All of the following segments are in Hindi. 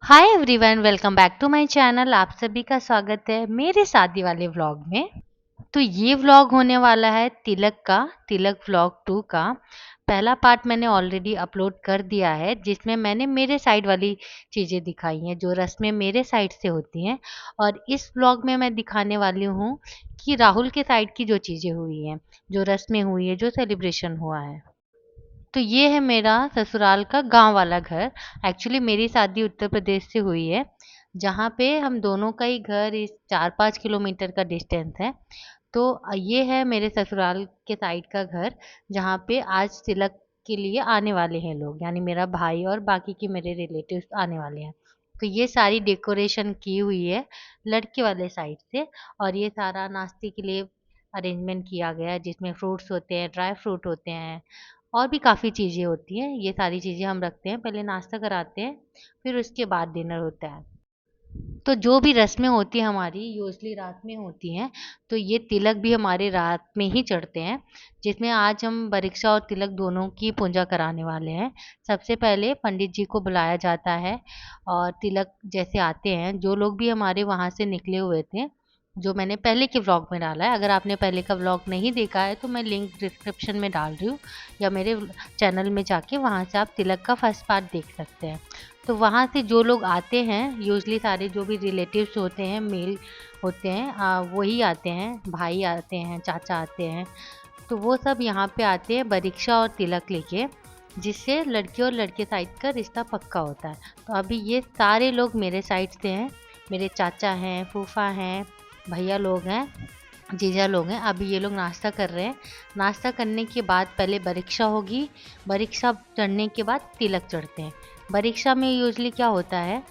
Hi everyone, welcome back to my channel. आप सभी का स्वागत है मेरे शादी वाले व्लॉग में। तो ये व्लॉग होने वाला है तिलक व्लॉग 2 का। पहला पार्ट मैंने ऑलरेडी अपलोड कर दिया है, जिसमें मैंने मेरे साइड वाली चीज़ें दिखाई हैं, जो रस्में मेरे साइड से होती हैं। और इस व्लॉग में मैं दिखाने वाली हूँ कि राहुल के साइड की जो चीज़ें हुई हैं, जो रस्में हुई है, जो सेलिब्रेशन हुआ है। तो ये है मेरा ससुराल का गाँव वाला घर। एक्चुअली मेरी शादी उत्तर प्रदेश से हुई है, जहाँ पे हम दोनों का ही घर इस 4-5 किलोमीटर का डिस्टेंस है। तो ये है मेरे ससुराल के साइड का घर, जहाँ पे आज तिलक के लिए आने वाले हैं लोग, यानी मेरा भाई और बाकी के मेरे रिलेटिव्स आने वाले हैं। तो ये सारी डेकोरेशन की हुई है लड़के वाले साइड से, और ये सारा नाश्ते के लिए अरेंजमेंट किया गया है, जिसमें फ्रूट्स होते हैं, ड्राई फ्रूट होते हैं, और भी काफ़ी चीज़ें होती हैं। ये सारी चीज़ें हम रखते हैं, पहले नाश्ता कराते हैं, फिर उसके बाद डिनर होता है। तो जो भी रस्में होती हैं हमारी यूजली रात में होती हैं। तो ये तिलक भी हमारे रात में ही चढ़ते हैं, जिसमें आज हम बरिक्षा और तिलक दोनों की पूजा कराने वाले हैं। सबसे पहले पंडित जी को बुलाया जाता है, और तिलक जैसे आते हैं, जो लोग भी हमारे वहाँ से निकले हुए थे, जो मैंने पहले के व्लॉग में डाला है। अगर आपने पहले का व्लॉग नहीं देखा है तो मैं लिंक डिस्क्रिप्शन में डाल रही हूँ, या मेरे चैनल में जाके वहाँ से आप तिलक का फर्स्ट पार्ट देख सकते हैं। तो वहाँ से जो लोग आते हैं, यूजली सारे जो भी रिलेटिव्स होते हैं, मेल होते हैं, वही आते हैं, भाई आते हैं, चाचा आते हैं। तो वो सब यहाँ पे आते हैं बरिक्षा और तिलक लेके, जिससे लड़के और लड़के साइड का रिश्ता पक्का होता है। तो अभी ये सारे लोग मेरे साइड से हैं, मेरे चाचा हैं, फूफा हैं, भैया लोग हैं, जीजा लोग हैं। अभी ये लोग नाश्ता कर रहे हैं। नाश्ता करने के बाद पहले बरिक्षा होगी, बरिक्षा चढ़ने के बाद तिलक चढ़ते हैं। बरिक्षा में यूजली क्या होता है,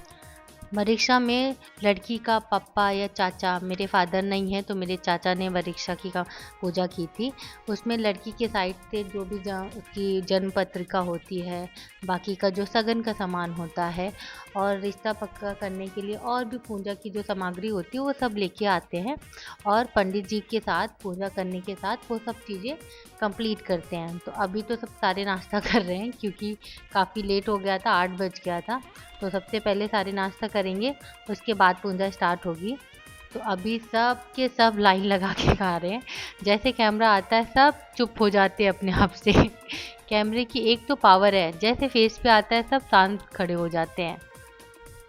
परीक्षा में लड़की का पापा या चाचा, मेरे फादर नहीं है तो मेरे चाचा ने परीक्षा की का पूजा की थी। उसमें लड़की के साइड से जो भी उसकी जन्म पत्रिका होती है, बाकी का जो सगन का सामान होता है, और रिश्ता पक्का करने के लिए और भी पूजा की जो सामग्री होती है वो सब लेके आते हैं, और पंडित जी के साथ पूजा करने के साथ वो सब चीज़ें कंप्लीट करते हैं। तो अभी तो सब सारे नाश्ता कर रहे हैं, क्योंकि काफ़ी लेट हो गया था, 8 बज गया था। तो सबसे पहले सारे नाश्ता करेंगे, उसके बाद पूजा स्टार्ट होगी। तो अभी सब के सब लाइन लगा के खा रहे हैं। जैसे कैमरा आता है सब चुप हो जाते हैं अपने आप से। कैमरे की एक तो पावर है, जैसे फेस पे आता है सब शांत खड़े हो जाते हैं।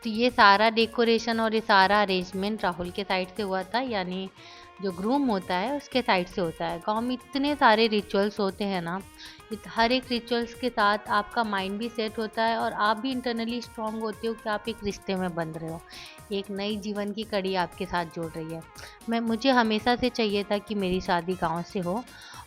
तो ये सारा डेकोरेशन और ये सारा अरेंजमेंट राहुल के साइड से हुआ था, यानी जो ग्रूम होता है उसके साइड से होता है। गांव में इतने सारे रिचुअल्स होते हैं ना, हर एक रिचुअल्स के साथ आपका माइंड भी सेट होता है, और आप भी इंटरनली स्ट्रांग होते हो कि आप एक रिश्ते में बंध रहे हो, एक नई जीवन की कड़ी आपके साथ जुड़ रही है। मुझे हमेशा से चाहिए था कि मेरी शादी गांव से हो,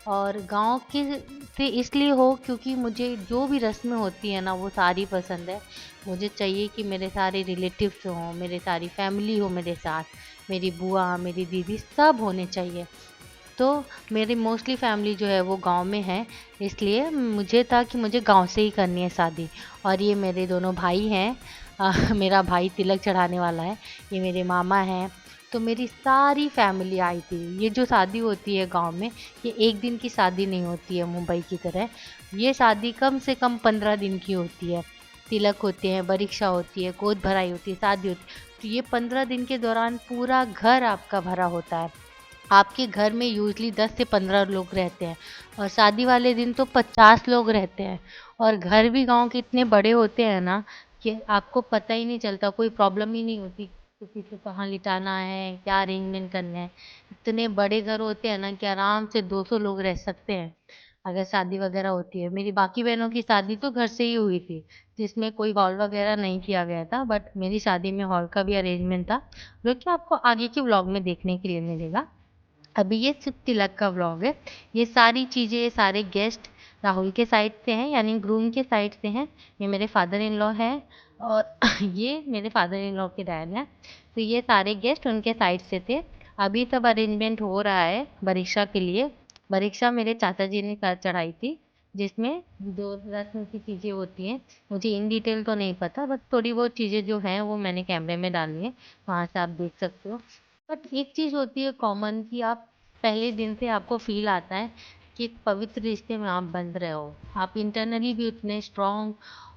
और गांव के से इसलिए हो क्योंकि मुझे जो भी रस्में होती है ना वो सारी पसंद है। मुझे चाहिए कि मेरे सारे रिलेटिव्स हों, मेरे सारी फैमिली हो मेरे साथ, मेरी बुआ, मेरी दीदी सब होने चाहिए। तो मेरी मोस्टली फैमिली जो है वो गांव में है, इसलिए मुझे था कि मुझे गांव से ही करनी है शादी। और ये मेरे दोनों भाई हैं, मेरा भाई तिलक चढ़ाने वाला है, ये मेरे मामा हैं। तो मेरी सारी फैमिली आई थी। ये जो शादी होती है गांव में, ये एक दिन की शादी नहीं होती है मुंबई की तरह। ये शादी कम से कम 15 दिन की होती है। तिलक होते हैं, बरिक्षा होती है, गोद भराई होती है, शादी होती है। तो ये 15 दिन के दौरान पूरा घर आपका भरा होता है। आपके घर में यूजली 10 से 15 लोग रहते हैं, और शादी वाले दिन तो 50 लोग रहते हैं। और घर भी गांव के इतने बड़े होते हैं ना कि आपको पता ही नहीं चलता, कोई प्रॉब्लम ही नहीं होती किसी को कहाँ लिटाना है, क्या अरेंजमेंट करना है। इतने बड़े घर होते हैं ना कि आराम से 200 लोग रह सकते हैं अगर शादी वगैरह होती है। मेरी बाकी बहनों की शादी तो घर से ही हुई थी, जिसमें कोई हॉल वगैरह नहीं किया गया था, बट मेरी शादी में हॉल का भी अरेंजमेंट था, जो कि आपको आगे के व्लॉग में देखने के लिए मिलेगा। अभी ये सिर्फ तिलक का व्लॉग है। ये सारी चीज़ें, ये सारे गेस्ट राहुल के साइड से हैं, यानी ग्रूम के साइड से हैं। ये मेरे फादर इन लॉ हैं, और ये मेरे फादर इन लॉ के डैड हैं। तो ये सारे गेस्ट उनके साइड से थे। अभी सब अरेंजमेंट हो रहा है परीक्षा के लिए। परीक्षा मेरे चाचा जी ने कर चढ़ाई थी, जिसमें दो रस्म की चीज़ें होती हैं। मुझे इन डिटेल तो नहीं पता, बट थोड़ी बहुत चीज़ें जो हैं वो मैंने कैमरे में डाली हैं, वहाँ से आप देख सकते हो। बट एक चीज़ होती है कॉमन, कि आप पहले दिन से आपको फील आता है कि एक पवित्र रिश्ते में आप बंध रहे हो। आप इंटरनली भी उतने स्ट्रांग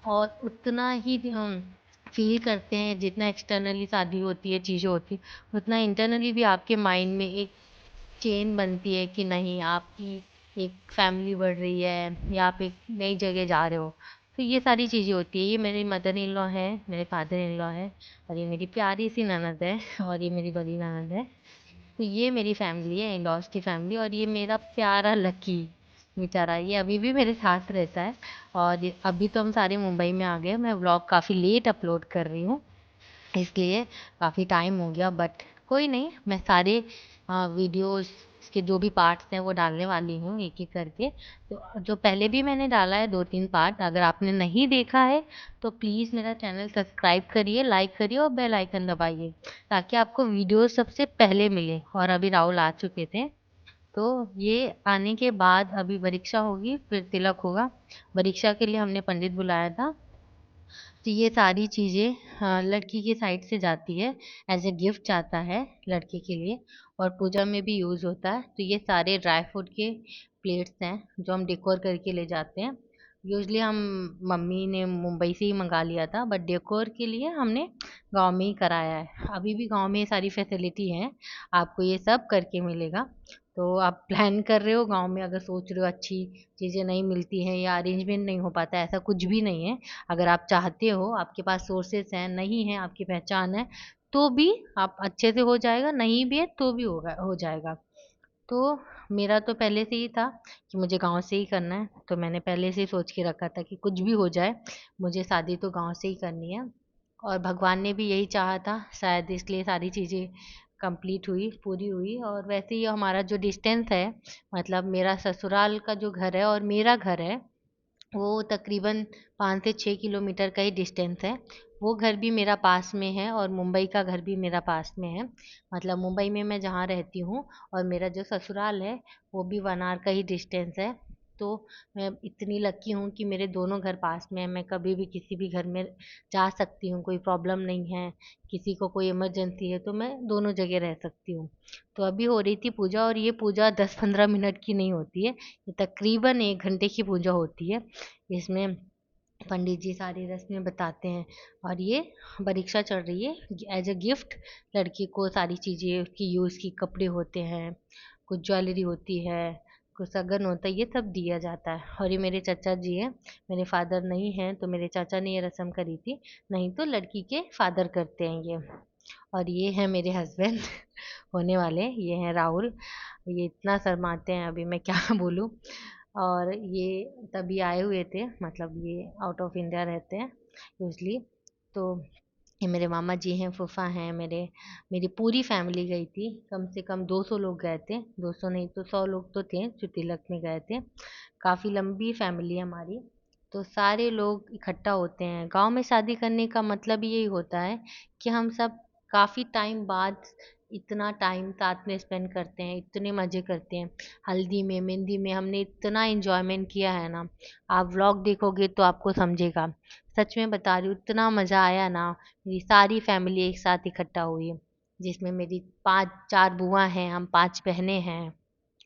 और उतना ही फ़ील करते हैं, जितना एक्सटर्नली शादी होती है, चीज़ें होती हैं, उतना इंटरनली भी आपके माइंड में एक चेन बनती है कि नहीं, आपकी एक फैमिली बढ़ रही है या आप एक नई जगह जा रहे हो। तो ये सारी चीज़ें होती है। ये मेरी मदर इन लॉ है, मेरे फादर इन लॉ है, और ये मेरी प्यारी सी ननद है, और ये मेरी बड़ी ननद है। तो ये मेरी फैमिली है, इन लॉज की फैमिली। और ये मेरा प्यारा लकी बेचारा, ये अभी भी मेरे साथ रहता है। और अभी तो हम सारे मुंबई में आ गए। मैं व्लॉग काफ़ी लेट अपलोड कर रही हूँ, इसलिए काफ़ी टाइम हो गया, बट कोई नहीं, मैं सारे वीडियोस के जो भी पार्ट्स हैं वो डालने वाली हूँ एक एक करके। तो जो पहले भी मैंने डाला है 2-3 पार्ट, अगर आपने नहीं देखा है तो प्लीज़ मेरा चैनल सब्सक्राइब करिए, लाइक करिए और बेल आइकन दबाइए, ताकि आपको वीडियोस सबसे पहले मिले। और अभी राहुल आ चुके थे, तो ये आने के बाद अभी परीक्षा होगी, फिर तिलक होगा। परीक्षा के लिए हमने पंडित बुलाया था। तो ये सारी चीज़ें लड़की की साइड से जाती है, एज ए गिफ्ट जाता है लड़के के लिए, और पूजा में भी यूज़ होता है। तो ये सारे ड्राई फ्रूट के प्लेट्स हैं जो हम डेकोर करके ले जाते हैं। यूजली हम, मम्मी ने मुंबई से ही मंगा लिया था, बट डेकोर के लिए हमने गांव में ही कराया है। अभी भी गांव में ये सारी फैसिलिटी है, आपको ये सब करके मिलेगा। तो आप प्लान कर रहे हो गांव में, अगर सोच रहे हो अच्छी चीज़ें नहीं मिलती हैं या अरेंजमेंट नहीं हो पाता है, ऐसा कुछ भी नहीं है। अगर आप चाहते हो, आपके पास सोर्सेस हैं, नहीं है, आपकी पहचान है, तो भी आप अच्छे से हो जाएगा, नहीं भी है तो भी होगा, हो जाएगा। तो मेरा तो पहले से ही था कि मुझे गांव से ही करना है, तो मैंने पहले से ही सोच के रखा था कि कुछ भी हो जाए, मुझे शादी तो गांव से ही करनी है। और भगवान ने भी यही चाहा था, शायद इसलिए सारी चीज़ें कंप्लीट हुई, पूरी हुई। और वैसे ही हमारा जो डिस्टेंस है, मतलब मेरा ससुराल का जो घर है और मेरा घर है, वो तकरीबन 5 से 6 किलोमीटर का ही डिस्टेंस है। वो घर भी मेरा पास में है और मुंबई का घर भी मेरा पास में है। मतलब मुंबई में मैं जहाँ रहती हूँ और मेरा जो ससुराल है, वो भी 1 आवर का ही डिस्टेंस है। तो मैं इतनी लकी हूँ कि मेरे दोनों घर पास में है। मैं कभी भी किसी भी घर में जा सकती हूँ, कोई प्रॉब्लम नहीं है। किसी को कोई इमरजेंसी है तो मैं दोनों जगह रह सकती हूँ। तो अभी हो रही थी पूजा, और ये पूजा 10-15 मिनट की नहीं होती है, ये तकरीबन 1 घंटे की पूजा होती है। इसमें पंडित जी सारी रस्में बताते हैं। और ये परीक्षा चल रही है, एज अ गिफ्ट लड़की को सारी चीज़ें, उसकी यूज़ की कपड़े होते हैं, कुछ ज्वेलरी होती है, कुछ सगन होता है, ये सब दिया जाता है। और ये मेरे चाचा जी हैं, मेरे फादर नहीं हैं, तो मेरे चाचा ने ये रस्म करी थी, नहीं तो लड़की के फादर करते हैं ये। और ये है मेरे हस्बैंड होने वाले, ये हैं राहुल। ये इतना शर्माते हैं, अभी मैं क्या बोलूँ। और ये तभी आए हुए थे, मतलब ये आउट ऑफ इंडिया रहते हैं यूजली। तो ये मेरे मामा जी हैं, फूफा हैं, मेरी पूरी फैमिली गई थी। कम से कम 200 लोग गए थे, 200 नहीं तो 100 लोग तो थे जो तिलक में गए थे। काफ़ी लंबी फैमिली है हमारी। तो सारे लोग इकट्ठा होते हैं। गांव में शादी करने का मतलब यही होता है कि हम सब काफ़ी टाइम बाद इतना टाइम साथ में स्पेंड करते हैं, इतने मज़े करते हैं। हल्दी में, मेहंदी में हमने इतना एंजॉयमेंट किया है ना, आप व्लॉग देखोगे तो आपको समझेगा। सच में बता रही हूँ, इतना मज़ा आया ना। मेरी सारी फैमिली एक साथ इकट्ठा हुई, जिसमें मेरी 5-4 बुआ हैं, हम 5 बहनें हैं,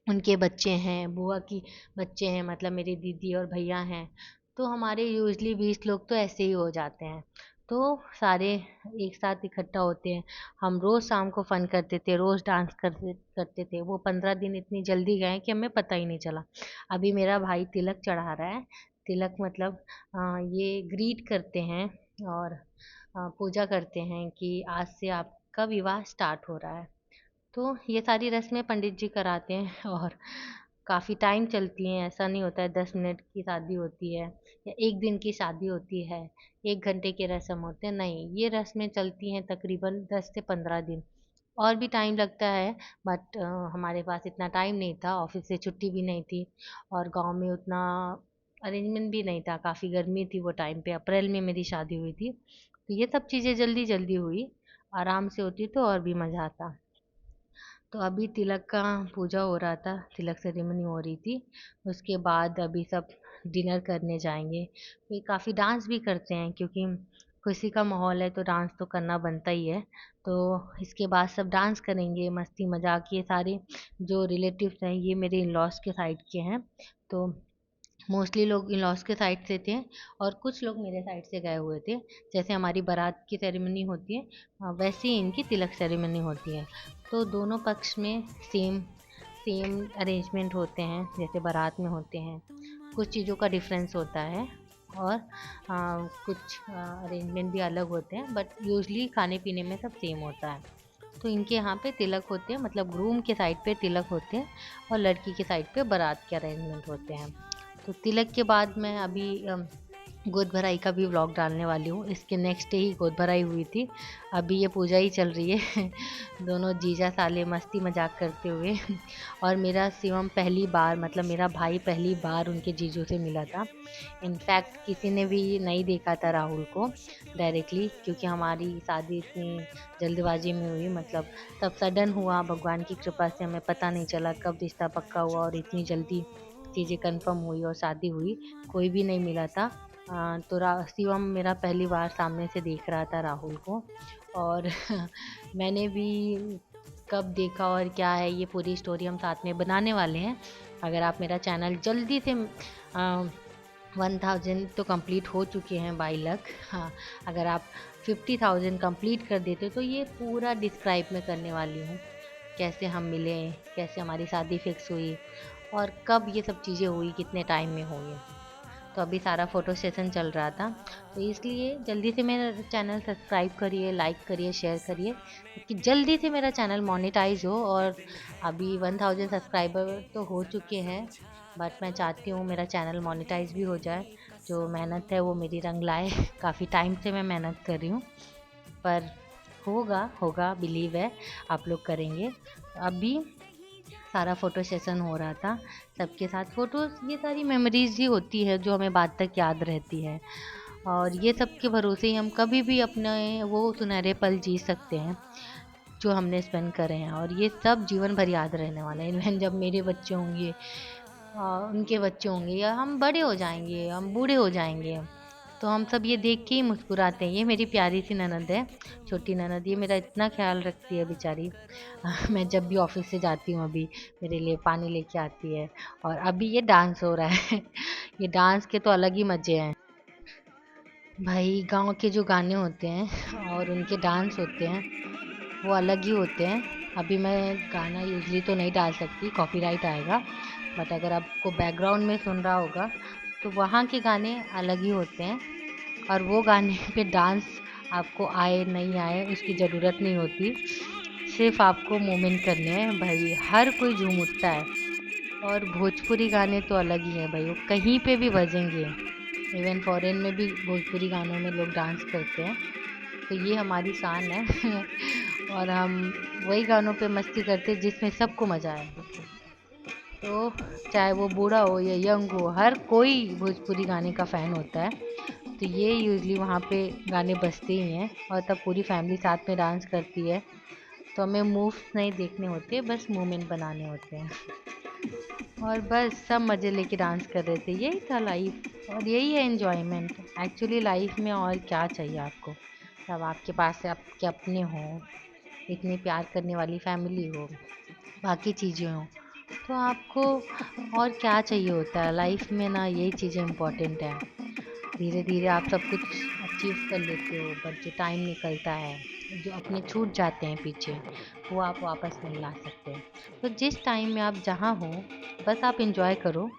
उनके बच्चे हैं, बुआ की बच्चे हैं, मतलब मेरी दीदी और भैया हैं। तो हमारे यूजली 20 लोग तो ऐसे ही हो जाते हैं। तो सारे एक साथ इकट्ठा होते हैं। हम रोज़ शाम को फन करते थे, रोज़ डांस करते करते थे। वो 15 दिन इतनी जल्दी गए कि हमें पता ही नहीं चला। अभी मेरा भाई तिलक चढ़ा रहा है। तिलक मतलब ये ग्रीट करते हैं और पूजा करते हैं कि आज से आपका विवाह स्टार्ट हो रहा है। तो ये सारी रस्में पंडित जी कराते हैं, और काफ़ी टाइम चलती हैं। ऐसा नहीं होता है 10 मिनट की शादी होती है या 1 दिन की शादी होती है, 1 घंटे के रस्म होते हैं, नहीं, ये रस्में चलती हैं तकरीबन 10 से 15 दिन। और भी टाइम लगता है, बट हमारे पास इतना टाइम नहीं था, ऑफिस से छुट्टी भी नहीं थी, और गांव में उतना अरेंजमेंट भी नहीं था। काफ़ी गर्मी थी वो टाइम पे, अप्रैल में मेरी शादी हुई थी। तो ये सब चीज़ें जल्दी जल्दी हुई। आराम से होती तो और भी मज़ा आता। तो अभी तिलक का पूजा हो रहा था, तिलक सेरेमनी हो रही थी। उसके बाद अभी सब डिनर करने जाएंगे। फिर काफ़ी डांस भी करते हैं, क्योंकि खुशी का माहौल है तो डांस तो करना बनता ही है। तो इसके बाद सब डांस करेंगे, मस्ती मजाक। ये सारे जो रिलेटिव्स हैं, ये मेरे इन लॉज के साइड के हैं। तो मोस्टली लोग इन लॉज के साइड से थे और कुछ लोग मेरे साइड से गए हुए थे। जैसे हमारी बारात की सेरेमनी होती है वैसे ही इनकी तिलक सेरेमनी होती है। तो दोनों पक्ष में सेम सेम अरेंजमेंट होते हैं जैसे बारात में होते हैं। कुछ चीज़ों का डिफरेंस होता है और कुछ अरेंजमेंट भी अलग होते हैं, बट यूजली खाने पीने में सब सेम होता है। तो इनके यहाँ पे तिलक होते हैं, मतलब ग्रूम के साइड पे तिलक होते हैं और लड़की के साइड पे बारात के अरेंजमेंट होते हैं। तो तिलक के बाद मैं अभी गोद भराई का भी व्लॉग डालने वाली हूँ। इसके नेक्स्ट डे ही गोद भराई हुई थी। अभी ये पूजा ही चल रही है दोनों जीजा साले मस्ती मजाक करते हुए और मेरा शिवम पहली बार, मतलब मेरा भाई पहली बार उनके जीजू से मिला था। इनफैक्ट किसी ने भी नहीं देखा था राहुल को डायरेक्टली, क्योंकि हमारी शादी इतनी जल्दबाजी में हुई, मतलब तब सडन हुआ। भगवान की कृपा से हमें पता नहीं चला कब रिश्ता पक्का हुआ और इतनी जल्दी चीज़ें कंफर्म हुई और शादी हुई। कोई भी नहीं मिला था। तो शिवम मेरा पहली बार सामने से देख रहा था राहुल को। और मैंने भी कब देखा और क्या है, ये पूरी स्टोरी हम साथ में बनाने वाले हैं। अगर आप मेरा चैनल जल्दी से 1000 तो कंप्लीट हो चुके हैं बाई लक। हाँ, अगर आप 50,000 कंप्लीट कर देते तो ये पूरा डिस्क्राइब मैं करने वाली हूँ। कैसे हम मिले, कैसे हमारी शादी फिक्स हुई और कब ये सब चीज़ें हुई, कितने टाइम में हुई। तो अभी सारा फ़ोटो सेशन चल रहा था, तो इसलिए जल्दी से मेरा चैनल सब्सक्राइब करिए, लाइक करिए, शेयर करिए कि जल्दी से मेरा चैनल मोनेटाइज हो। और अभी 1000 सब्सक्राइबर तो हो चुके हैं, बट मैं चाहती हूँ मेरा चैनल मोनेटाइज भी हो जाए। जो मेहनत है वो मेरी रंग लाए काफ़ी टाइम से मैं मेहनत कर रही हूँ, पर होगा होगा, बिलीव है आप लोग करेंगे। अभी सारा फ़ोटो सेशन हो रहा था सबके साथ। फ़ोटोज़ ये सारी मेमोरीज़ ही होती है जो हमें बाद तक याद रहती है, और ये सब के भरोसे ही हम कभी भी अपने वो सुनहरे पल जी सकते हैं जो हमने स्पेंड करे हैं। और ये सब जीवन भर याद रहने वाला है। इवन जब मेरे बच्चे होंगे, उनके बच्चे होंगे, या हम बड़े हो जाएंगे, हम बूढ़े हो जाएंगे, तो हम सब ये देख के ही मुस्कुराते हैं। ये मेरी प्यारी सी ननद है, छोटी ननद, ये मेरा इतना ख्याल रखती है बेचारी। मैं जब भी ऑफिस से जाती हूँ अभी मेरे लिए पानी लेके आती है। और अभी ये डांस हो रहा है ये डांस के तो अलग ही मज़े हैं भाई। गांव के जो गाने होते हैं और उनके डांस होते हैं वो अलग ही होते हैं। अभी मैं गाना यूजली तो नहीं डाल सकती, कॉपीराइट आएगा, बट अगर आपको बैकग्राउंड में सुन रहा होगा तो वहाँ के गाने अलग ही होते हैं। और वो गाने पे डांस आपको आए नहीं आए उसकी ज़रूरत नहीं होती, सिर्फ आपको मूवमेंट करने हैं भाई, हर कोई झूम उठता है। और भोजपुरी गाने तो अलग ही हैं भाई, वो कहीं पे भी बजेंगे। इवन फॉरेन में भी भोजपुरी गानों में लोग डांस करते हैं, तो ये हमारी शान है और हम वही गानों पे मस्ती करते हैं जिसमें सबको मज़ा आए। तो चाहे वो बूढ़ा हो या यंग हो, हर कोई भोजपुरी गाने का फ़ैन होता है। तो ये यूजली वहाँ पे गाने बजते ही हैं और तब पूरी फैमिली साथ में डांस करती है। तो हमें मूव्स नहीं देखने होते, बस मूवमेंट बनाने होते हैं और बस सब मज़े लेके डांस कर रहे थे। यही था लाइफ और यही है एन्जॉयमेंट एक्चुअली लाइफ में। और क्या चाहिए आपको, जब आपके पास आपके अपने हों, इतनी प्यार करने वाली फैमिली हो, बाकी चीज़ें हों, तो आपको और क्या चाहिए होता है लाइफ में ना। यही चीज़ें इम्पोर्टेंट है। धीरे धीरे आप सब कुछ अचीव कर लेते हो, बट जो टाइम निकलता है, जो अपने छूट जाते हैं पीछे, वो आप वापस नहीं ला सकते। तो जिस टाइम में आप जहाँ हो बस आप इंजॉय करो।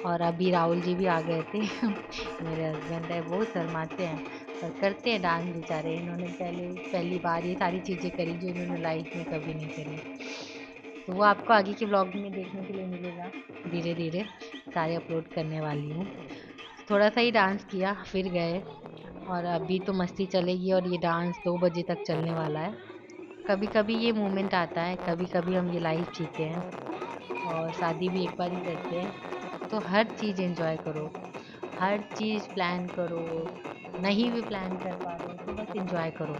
और अभी राहुल जी भी आ गए थे मेरे हस्बैंड है, बहुत शर्माते हैं पर करते हैं डांस बेचारे। इन्होंने पहली बार ये सारी चीज़ें करी जो इन्होंने लाइफ में कभी नहीं करी। तो वो आपको आगे के व्लॉग में देखने के लिए मिलेगा। धीरे धीरे सारे अपलोड करने वाली हूँ। थोड़ा सा ही डांस किया फिर गए, और अभी तो मस्ती चलेगी और ये डांस 2 बजे तक चलने वाला है। कभी कभी ये मोमेंट आता है, कभी कभी हम ये लाइफ जीते हैं और शादी भी एक बार ही करते हैं। तो हर चीज़ एंजॉय करो, हर चीज़ प्लान करो। नहीं भी प्लान कर पा रहे हो तो बस एंजॉय करो,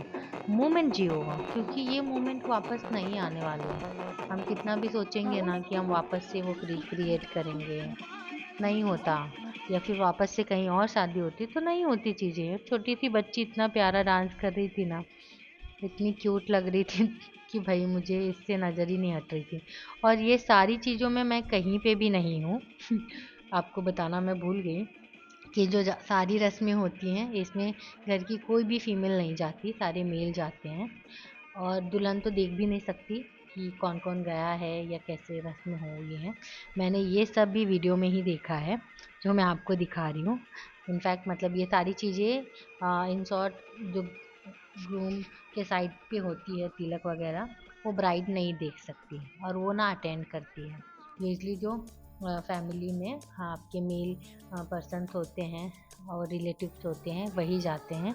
मोमेंट जियो, क्योंकि ये मोमेंट वापस नहीं आने वाले हैं। हम कितना भी सोचेंगे ना कि हम वापस से वो रिक्रिएट करेंगे, नहीं होता। या फिर वापस से कहीं और शादी होती तो नहीं होती चीज़ें। छोटी सी बच्ची इतना प्यारा डांस कर रही थी ना, इतनी क्यूट लग रही थी कि भाई मुझे इससे नज़र ही नहीं हट रही थी। और ये सारी चीज़ों में मैं कहीं पे भी नहीं हूँ आपको बताना मैं भूल गई कि जो सारी रस्में होती हैं इसमें घर की कोई भी फीमेल नहीं जाती, सारे मेल जाते हैं। और दुल्हन तो देख भी नहीं सकती कि कौन कौन गया है या कैसे रस्म हो रही हैं। मैंने ये सब भी वीडियो में ही देखा है जो मैं आपको दिखा रही हूँ। इनफैक्ट मतलब ये सारी चीज़ें इन शॉर्ट जो ग्रूम के साइड पे होती है तिलक वगैरह, वो ब्राइड नहीं देख सकती और वो ना अटेंड करती है। यूजली जो फैमिली में आपके मेल पर्सन्स होते हैं और रिलेटिव्स होते हैं वही जाते हैं,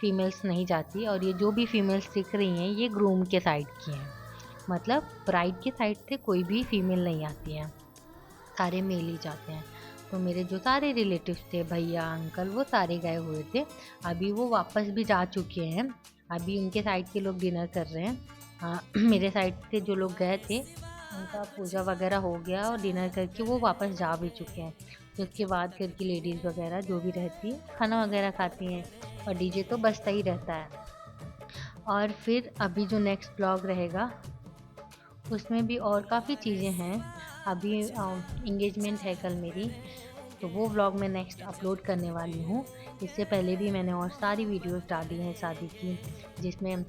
फीमेल्स नहीं जाती। और ये जो भी फीमेल्स दिख रही हैं ये ग्रूम के साइड की हैं, मतलब ब्राइड के साइड से कोई भी फीमेल नहीं आती हैं, सारे मेल ही जाते हैं। तो मेरे जो सारे रिलेटिव्स थे, भैया अंकल, वो सारे गए हुए थे। अभी वो वापस भी जा चुके हैं, अभी उनके साइड के लोग डिनर कर रहे हैं। मेरे साइड से जो लोग गए थे उनका पूजा वगैरह हो गया और डिनर करके वो वापस जा भी चुके हैं। तो उसके बाद घर की लेडीज़ वगैरह जो भी रहती हैं खाना वगैरह खाती हैं और डीजे तो बजता ही रहता है। और फिर अभी जो नेक्स्ट ब्लॉग रहेगा उसमें भी और काफ़ी चीज़ें हैं। अभी इंगेजमेंट है कल मेरी, तो वो व्लॉग मैं नेक्स्ट अपलोड करने वाली हूँ। इससे पहले भी मैंने और सारी वीडियोस डाली हैं शादी की, जिसमें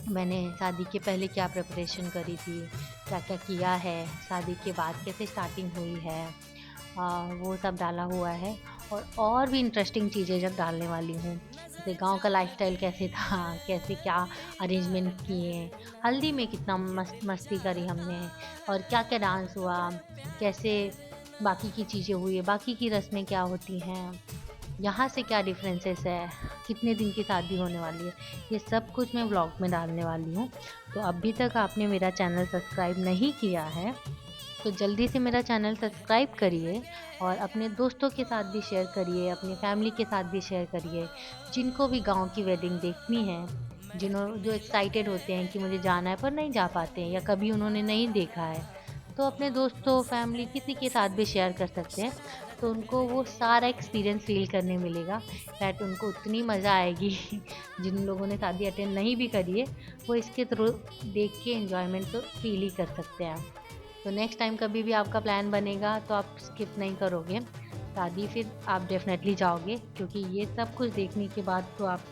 मैंने शादी के पहले क्या प्रिपरेशन करी थी, क्या क्या किया है, शादी के बाद कैसे स्टार्टिंग हुई है, वो सब डाला हुआ है। और भी इंटरेस्टिंग चीज़ें जब डालने वाली हूँ, जैसे गांव का लाइफस्टाइल कैसे था, कैसे क्या अरेंजमेंट किए, हल्दी में कितना मस्ती करी हमने, और क्या क्या डांस हुआ, कैसे बाकी की चीज़ें हुई है, बाकी की रस्में क्या होती हैं, यहाँ से क्या डिफरेंसेस है, कितने दिन की शादी होने वाली है, ये सब कुछ मैं व्लॉग में डालने वाली हूँ। तो अभी तक आपने मेरा चैनल सब्सक्राइब नहीं किया है तो जल्दी से मेरा चैनल सब्सक्राइब करिए और अपने दोस्तों के साथ भी शेयर करिए, अपनी फैमिली के साथ भी शेयर करिए। जिनको भी गांव की वेडिंग देखनी है, जो एक्साइटेड होते हैं कि मुझे जाना है पर नहीं जा पाते हैं या कभी उन्होंने नहीं देखा है, तो अपने दोस्तों, फैमिली किसी के साथ भी शेयर कर सकते हैं। तो उनको वो सारा एक्सपीरियंस फील करने मिलेगा, दैट उनको उतनी मज़ा आएगी जिन लोगों ने शादी अटेंड नहीं भी करी है वो इसके थ्रू देख के एंजॉयमेंट तो फील ही कर सकते हैं। तो नेक्स्ट टाइम कभी भी आपका प्लान बनेगा तो आप स्किप नहीं करोगे शादी, फिर आप डेफिनेटली जाओगे, क्योंकि ये सब कुछ देखने के बाद तो आप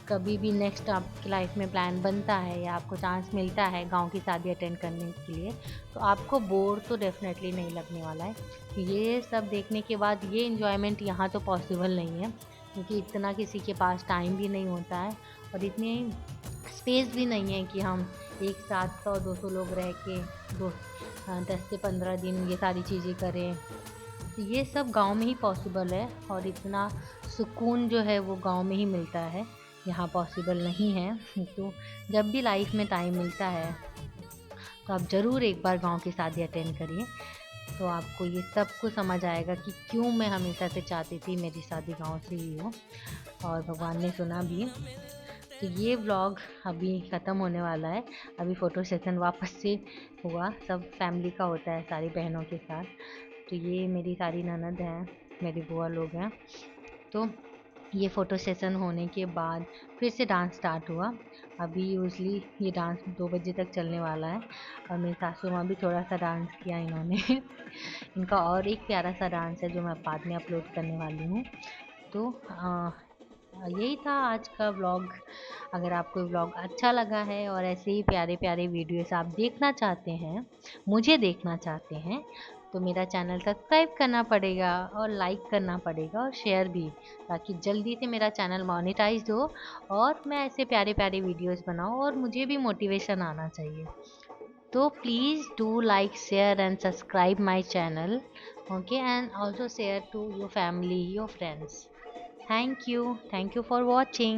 कभी भी नेक्स्ट आपकी लाइफ में प्लान बनता है या आपको चांस मिलता है गांव की शादी अटेंड करने के लिए, तो आपको बोर तो डेफिनेटली नहीं लगने वाला है। ये सब देखने के बाद ये इन्जॉयमेंट यहाँ तो पॉसिबल नहीं है, क्योंकि इतना किसी के पास टाइम भी नहीं होता है और इतनी स्पेस भी नहीं है कि हम एक साथ 100-200 लोग रह के 10 से 15 दिन ये सारी चीज़ें करें। तो ये सब गांव में ही पॉसिबल है और इतना सुकून जो है वो गांव में ही मिलता है, यहाँ पॉसिबल नहीं है। तो जब भी लाइफ में टाइम मिलता है तो आप ज़रूर एक बार गांव की शादी अटेंड करिए, तो आपको ये सब कुछ समझ आएगा कि क्यों मैं हमेशा से चाहती थी मेरी शादी गांव से ही हो, और भगवान ने सुना भी। तो ये व्लॉग अभी ख़त्म होने वाला है, अभी फ़ोटो सेशन वापस से हुआ, सब फैमिली का होता है सारी बहनों के साथ। तो ये मेरी सारी ननद हैं, मेरी बुआ लोग हैं। तो ये फ़ोटो सेशन होने के बाद फिर से डांस स्टार्ट हुआ। अभी यूजली ये डांस 2 बजे तक चलने वाला है और मेरी सासू माँ भी थोड़ा सा डांस किया इन्होंने इनका और एक प्यारा सा डांस है जो मैं बाद में अपलोड करने वाली हूँ। तो यही था आज का व्लॉग। अगर आपको व्लॉग अच्छा लगा है और ऐसे ही प्यारे प्यारे वीडियोस आप देखना चाहते हैं, मुझे देखना चाहते हैं, तो मेरा चैनल सब्सक्राइब करना पड़ेगा और लाइक करना पड़ेगा और शेयर भी, ताकि जल्दी से मेरा चैनल मोनेटाइज हो और मैं ऐसे प्यारे प्यारे वीडियोस बनाऊं और मुझे भी मोटिवेशन आना चाहिए। तो please do like, share and subscribe my channel, okay, and also share to your family, your friends. Thank you for watching.